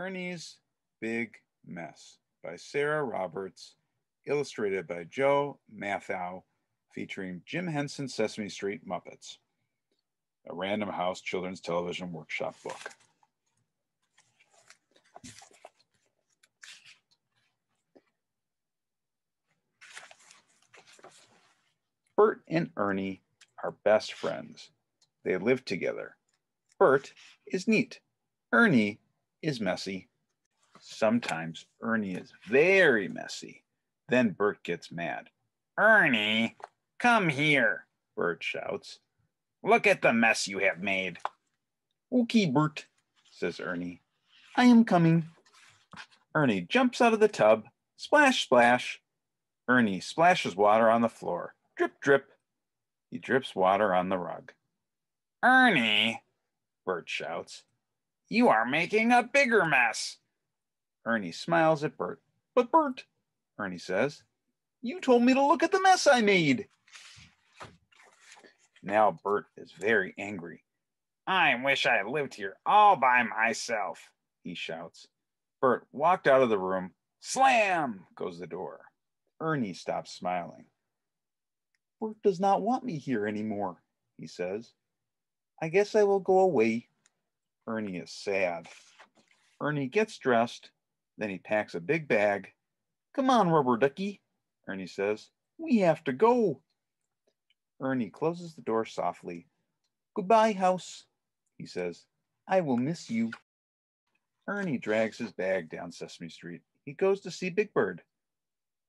Ernie's Big Mess by Sarah Roberts, illustrated by Joe Mathau, featuring Jim Henson Sesame Street Muppets. A Random House Children's Television Workshop book. Bert and Ernie are best friends. They live together. Bert is neat. Ernie is messy. Sometimes Ernie is very messy. Then Bert gets mad. "Ernie, come here," Bert shouts. "Look at the mess you have made." "Okay, Bert," says Ernie. "I am coming." Ernie jumps out of the tub. Splash, splash. Ernie splashes water on the floor. Drip, drip. He drips water on the rug. "Ernie," Bert shouts, "you are making a bigger mess." Ernie smiles at Bert. "But Bert," Ernie says, "you told me to look at the mess I made." Now Bert is very angry. "I wish I lived here all by myself," he shouts. Bert walked out of the room. Slam goes the door. Ernie stops smiling. "Bert does not want me here anymore," he says. "I guess I will go away." Ernie is sad. Ernie gets dressed. Then he packs a big bag. "Come on, Rubber Ducky," Ernie says. "We have to go." Ernie closes the door softly. "Goodbye, house," he says. "I will miss you." Ernie drags his bag down Sesame Street. He goes to see Big Bird.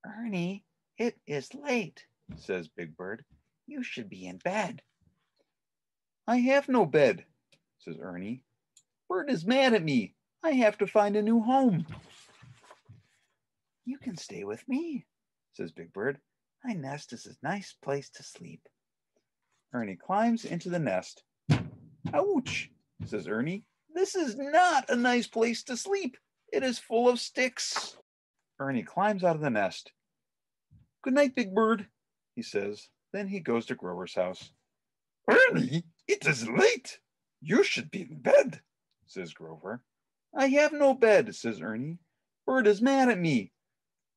"Ernie, it is late," says Big Bird. "You should be in bed." "I have no bed," says Ernie. "Bird is mad at me. I have to find a new home." "You can stay with me," says Big Bird. "My nest is a nice place to sleep." Ernie climbs into the nest. "Ouch," says Ernie. "This is not a nice place to sleep. It is full of sticks." Ernie climbs out of the nest. "Good night, Big Bird," he says. Then he goes to Grover's house. "Ernie, it is late. You should be in bed," says Grover. "I have no bed," says Ernie. "Bird is mad at me.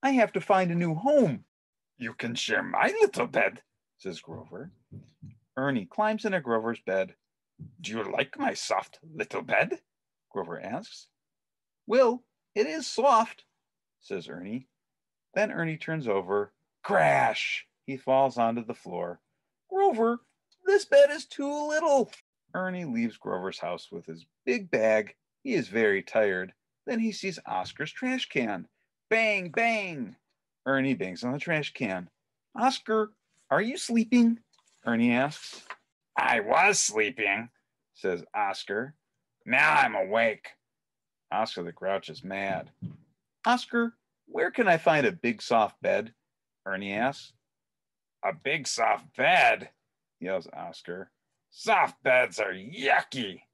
I have to find a new home." "You can share my little bed," says Grover. Ernie climbs into Grover's bed. "Do you like my soft little bed?" Grover asks. "Well, it is soft," says Ernie. Then Ernie turns over. Crash! He falls onto the floor. "Grover, this bed is too little." Ernie leaves Grover's house with his big bag. He is very tired. Then he sees Oscar's trash can. Bang, bang! Ernie bangs on the trash can. "Oscar, are you sleeping?" Ernie asks. "I was sleeping," says Oscar. "Now I'm awake." Oscar the Grouch is mad. "Oscar, where can I find a big soft bed?" Ernie asks. "A big soft bed?" yells Oscar. "Soft beds are yucky."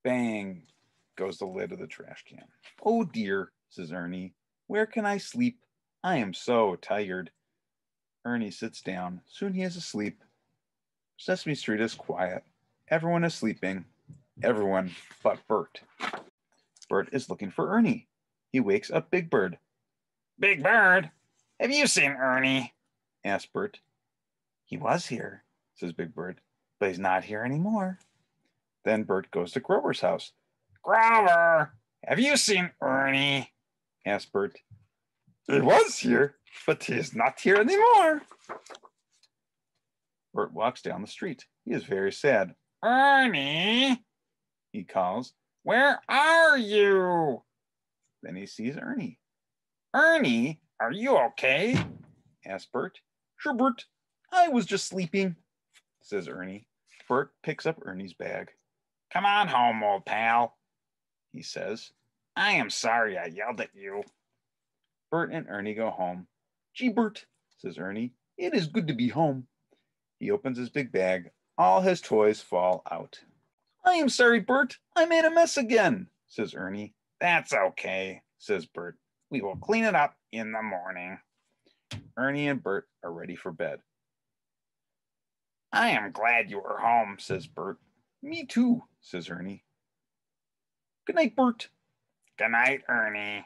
Bang goes the lid of the trash can. "Oh dear," says Ernie. "Where can I sleep? I am so tired." Ernie sits down. Soon he is asleep. Sesame Street is quiet. Everyone is sleeping. Everyone but Bert. Bert is looking for Ernie. He wakes up Big Bird. "Big Bird, have you seen Ernie?" asks Bert. "He was here," says Big Bird, "but he's not here anymore." Then Bert goes to Grover's house. "Grover, have you seen Ernie?" asks Bert. "He was here, but he is not here anymore." Bert walks down the street. He is very sad. "Ernie," he calls, "where are you?" Then he sees Ernie. "Ernie, are you okay?" asks Bert. "Sure, Bert. I was just sleeping," says Ernie. Bert picks up Ernie's bag. "Come on home, old pal," he says. "I am sorry I yelled at you." Bert and Ernie go home. "Gee, Bert," says Ernie, "it is good to be home." He opens his big bag. All his toys fall out. "I am sorry, Bert. I made a mess again," says Ernie. "That's okay," says Bert. "We will clean it up in the morning." Ernie and Bert are ready for bed. "I am glad you are home," says Bert. "Me too," says Ernie. Good night, Bert. Good night, Ernie.